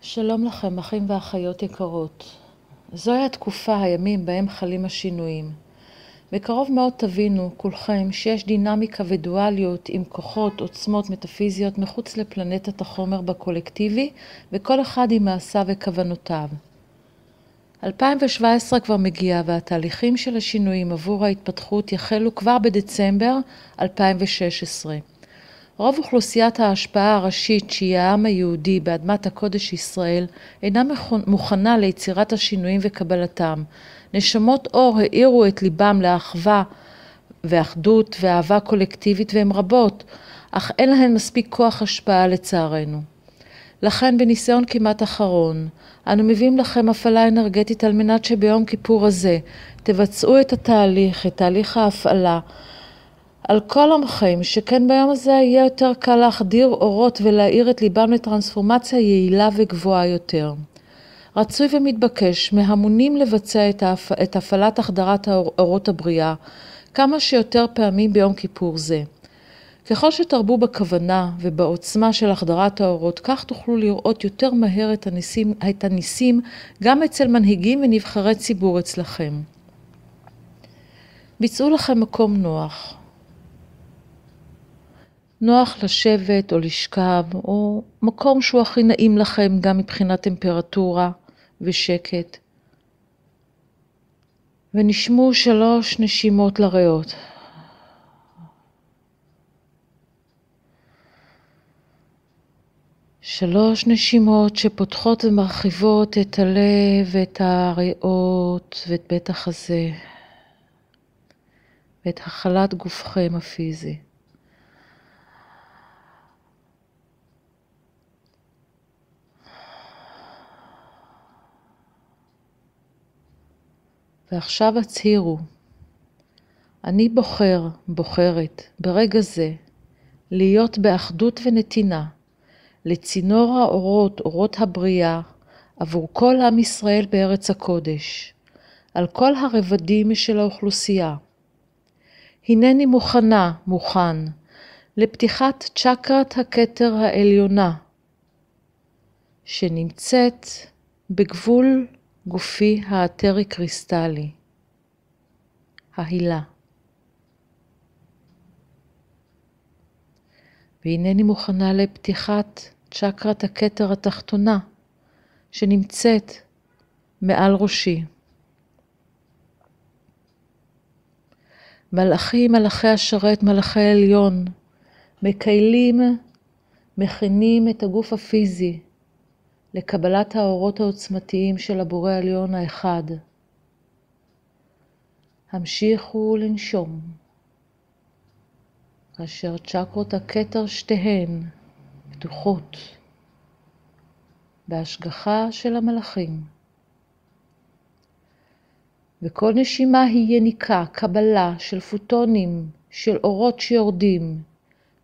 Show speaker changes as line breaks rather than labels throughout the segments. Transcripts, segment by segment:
שלום לכם, אחים ואחיות יקרות. זוהי התקופה, הימים בהם חלים השינויים. בקרוב מאוד תבינו, כולכם, שיש דינמיקה ודואליות עם כוחות, עוצמות מטאפיזיות מחוץ לפלנטת החומר בקולקטיבי, וכל אחד עם מעשיו וכוונותיו. 2017 כבר מגיע, והתהליכים של השינויים עבור ההתפתחות יחלו כבר בדצמבר 2016. רוב אוכלוסיית ההשפעה הראשית שהיא העם היהודי באדמת הקודש ישראל אינה מוכנה ליצירת השינויים וקבלתם. נשמות אור האירו את ליבם לאחווה ואחדות ואהבה קולקטיבית והן רבות, אך אין להן מספיק כוח השפעה לצערנו. לכן בניסיון כמעט אחרון, אנו מביאים לכם הפעלה אנרגטית על מנת שביום כיפור הזה תבצעו את תהליך ההפעלה, על כל עמכם, שכן ביום הזה יהיה יותר קל להחדיר אורות ולהאיר את ליבם לטרנספורמציה יעילה וגבוהה יותר. רצוי ומתבקש מהמונים לבצע את הפעלת החדרת אורות הבריאה כמה שיותר פעמים ביום כיפור זה. ככל שתרבו בכוונה ובעוצמה של החדרת האורות, כך תוכלו לראות יותר מהר את הניסים גם אצל מנהיגים ונבחרי ציבור אצלכם. ביצעו לכם מקום נוח. נוח לשבת או לשכב, או מקום שהוא הכי נעים לכם גם מבחינת טמפרטורה ושקט. ונשמו 3 נשימות לריאות. שלוש נשימות שפותחות ומרחיבות את הלב ואת הריאות ואת בית החזה ואת החלת גופכם הפיזי. ועכשיו הצהירו, אני בוחרת ברגע זה להיות באחדות ונתינה לצינור האורות, אורות הבריאה, עבור כל עם ישראל בארץ הקודש, על כל הרבדים של האוכלוסייה. הנני מוכן לפתיחת צ'קרת הכתר העליונה, שנמצאת בגבול גופי האתרי קריסטלי, ההילה. והנני מוכנה לפתיחת צ'קרת הכתר התחתונה, שנמצאת מעל ראשי. מלאכי השרת, מלאכי העליון, מכינים את הגוף הפיזי לקבלת האורות העוצמתיים של הבורא העליון האחד. המשיכו לנשום, כאשר צ'קרות הכתר שתיהן פתוחות בהשגחה של המלאכים. וכל נשימה היא יניקה, קבלה של פוטונים, של אורות שיורדים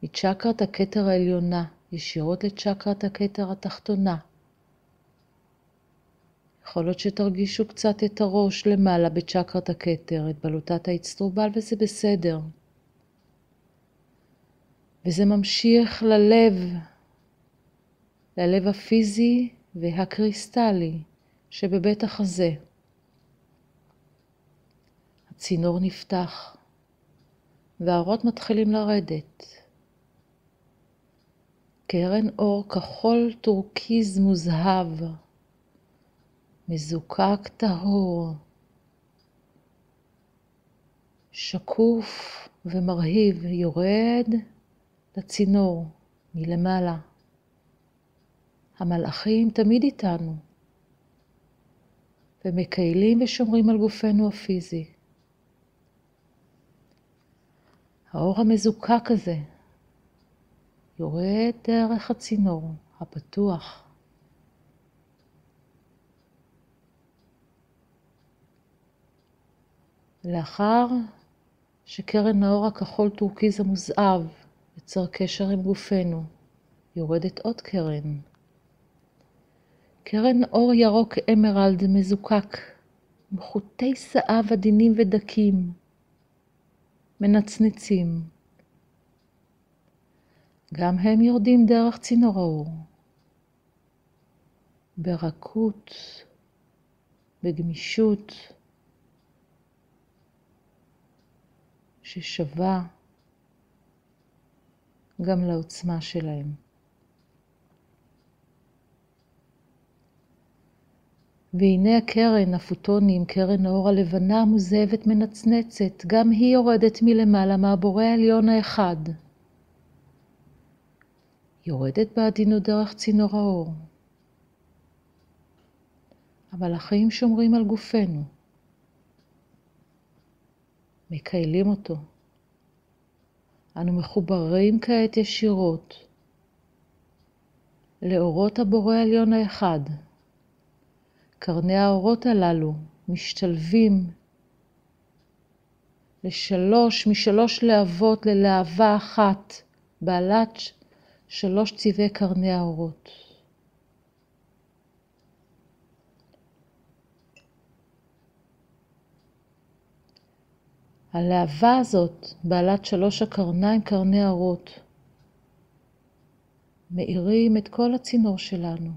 מצ'קרת הכתר העליונה ישירות לצ'קרת הכתר התחתונה. יכול להיות שתרגישו קצת את הראש למעלה בצ'קרת הכתר, את בלוטת האצטרובל, וזה בסדר. וזה ממשיך ללב הפיזי והקריסטלי שבבית החזה. הצינור נפתח והאורות מתחילים לרדת. קרן אור כחול טורקיז מוזהב, מזוקק טהור, שקוף ומרהיב, יורד לצינור מלמעלה. המלאכים תמיד איתנו ומקיילים ושומרים על גופנו הפיזי. האור המזוקק הזה יורד דרך הצינור הפתוח. לאחר שקרן האור הכחול טורקיז המוזהב יצר קשר עם גופנו, יורדת עוד קרן אור ירוק אמרלד מזוקק, עם חוטי שעב עדינים ודקים, מנצנצים. גם הם יורדים דרך צינור האור. ברכות, בגמישות, ששווה גם לעוצמה שלהם. והנה הקרן, הפוטונים, קרן האור הלבנה המוזהבת מנצנצת, גם היא יורדת מלמעלה מהבורא העליון האחד. יורדת בעדינות דרך צינור האור. המלאכים שומרים על גופנו, מקיילים אותו. אנו מחוברים כעת ישירות לאורות הבורא העליון האחד. קרני האורות הללו משתלבים משלוש להבות ללהבה אחת, בעלת 3 צבעי קרני האורות. הלהבה הזאת, בעלת 3 הקרניים, קרני האורות, מאירים את כל הצינור שלנו.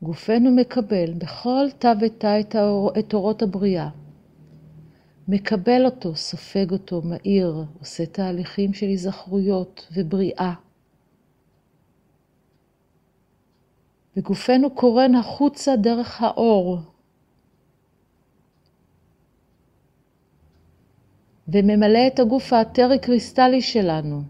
גופנו מקבל בכל תא ותא את אורות הבריאה. מקבל אותו, סופג אותו, מאיר, עושה תהליכים של היזכרויות ובריאה. וגופנו קורן החוצה דרך האור. וממלא את הגוף האתרי קריסטלי שלנו.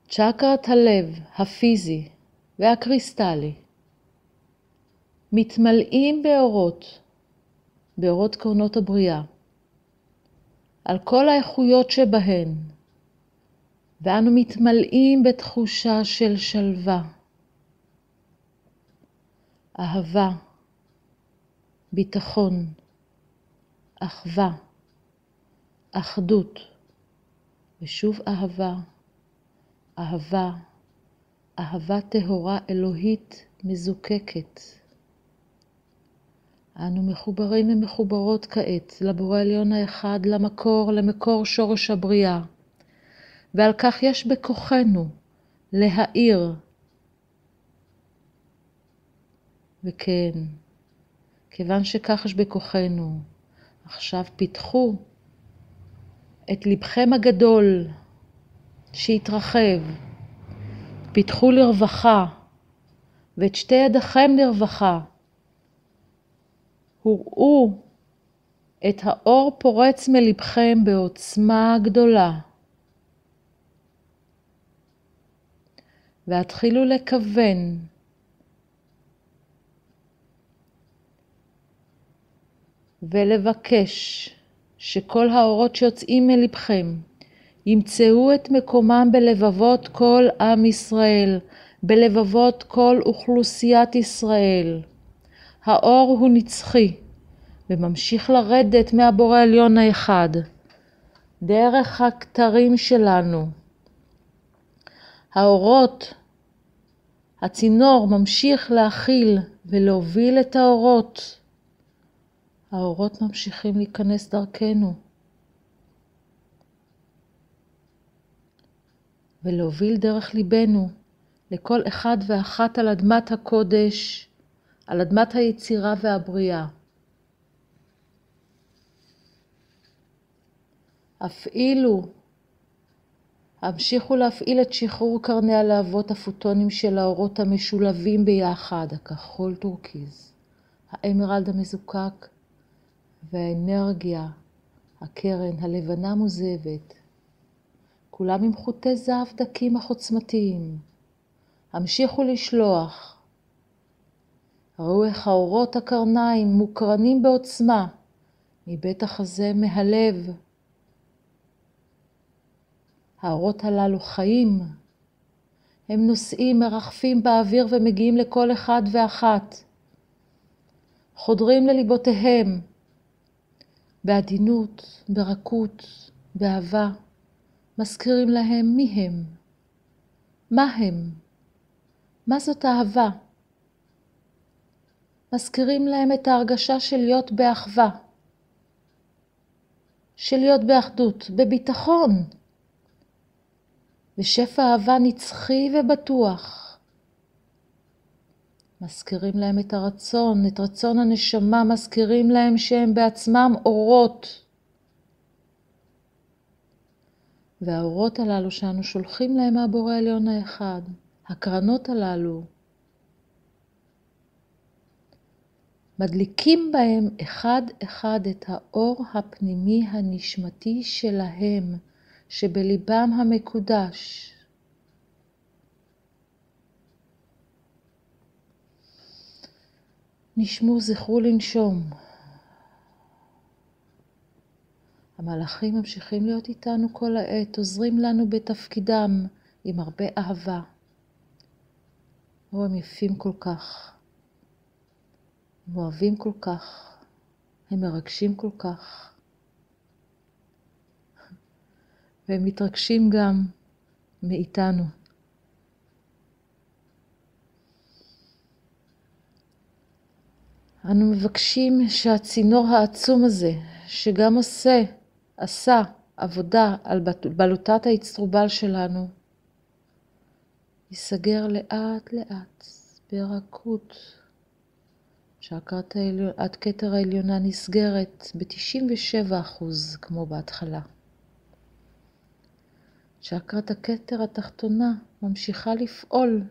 צ'קרת הלב, הפיזי והקריסטלי, מתמלאים באורות קרנות הבריאה, על כל האיכויות שבהן, ואנו מתמלאים בתחושה של שלווה, אהבה, ביטחון, אחווה, אחדות, ושוב אהבה, אהבה, אהבה טהורה אלוהית מזוקקת. אנו מחוברים ומחוברות כעת לבורא העליון האחד, למקור שורש הבריאה. ועל כך יש בכוחנו להאיר. וכן, כיוון שכך יש בכוחנו, עכשיו פיתחו את לבכם הגדול שיתרחב, פיתחו לרווחה, ואת 2 ידיכם לרווחה. הוראו את האור פורץ מלבכם בעוצמה גדולה. והתחילו לכוון ולבקש שכל האורות שיוצאים מלבכם ימצאו את מקומם בלבבות כל עם ישראל, בלבבות כל אוכלוסיית ישראל. האור הוא נצחי וממשיך לרדת מהבורא העליון האחד, דרך הכתרים שלנו. האורות, הצינור ממשיך להכיל ולהוביל את האורות. האורות ממשיכים להיכנס דרכנו. ולהוביל דרך ליבנו לכל אחד ואחת על אדמת הקודש, על אדמת היצירה והבריאה. המשיכו להפעיל את שחרור קרני הלהבות הפוטונים של האורות המשולבים ביחד, הכחול טורקיז, האמרלד המזוקק והאנרגיה, הקרן הלבנה מוזהבת. כולם עם חוטי זהב דקים אך עוצמתיים. המשיכו לשלוח. ראו איך האורות הקרניים מוקרנים בעוצמה, מבית החזה, מהלב. האורות הללו חיים. הם נוסעים, מרחפים באוויר ומגיעים לכל אחד ואחת. חודרים לליבותיהם, בעדינות, ברכות, באהבה. מזכירים להם מי הם, מה הם, מה זאת אהבה. מזכירים להם את ההרגשה של להיות באחווה, של להיות באחדות, בביטחון, בשפע אהבה נצחי ובטוח. מזכירים להם את הרצון, את רצון הנשמה, מזכירים להם שהם בעצמם אורות. והאורות הללו שאנו שולחים להם מהבורא העליון האחד, הקרנות הללו, מדליקים בהם אחד אחד את האור הפנימי הנשמתי שלהם, שבליבם המקודש. נשמו, זכרו לנשום. המלאכים ממשיכים להיות איתנו כל העת, עוזרים לנו בתפקידם עם הרבה אהבה. הם יפים כל כך, הם אוהבים כל כך, הם מרגשים כל כך, והם מתרגשים גם מאיתנו. אנו מבקשים שהצינור העצום הזה, שגם עשה עבודה על בלוטת האצטרובל שלנו, ייסגר לאט לאט, ברכות. עד כתר העליונה נסגרת ב-97% כמו בהתחלה. צ'קרת הכתר התחתונה ממשיכה לפעול,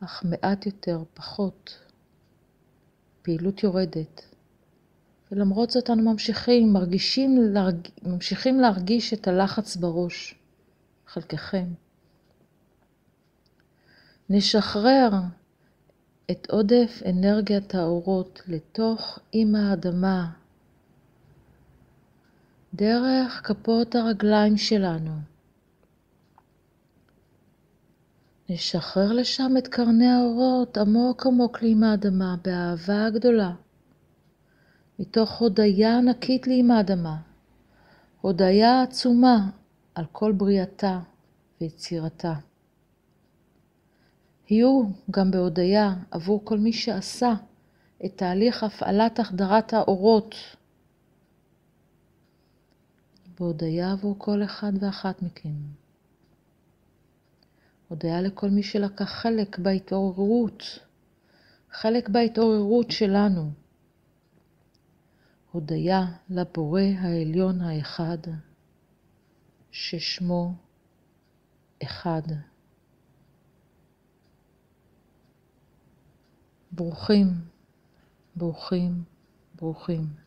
אך מעט יותר, פחות. פעילות יורדת. ולמרות זאת אנו ממשיכים להרגיש את הלחץ בראש, חלקכם. נשחרר את עודף אנרגיית האורות לתוך עם האדמה, דרך כפות הרגליים שלנו. נשחרר לשם את קרני האורות עמוק עמוק לעם האדמה, באהבה הגדולה. מתוך הודיה ענקית לעם האדמה, הודיה עצומה על כל בריאתה ויצירתה. יהיו גם בהודיה עבור כל מי שעשה את תהליך הפעלת החדרת האורות. בהודיה עבור כל אחד ואחת מכם. הודיה לכל מי שלקח חלק בהתעוררות שלנו. הודיה לבורא העליון האחד, ששמו אחד. ברוכים, ברוכים, ברוכים.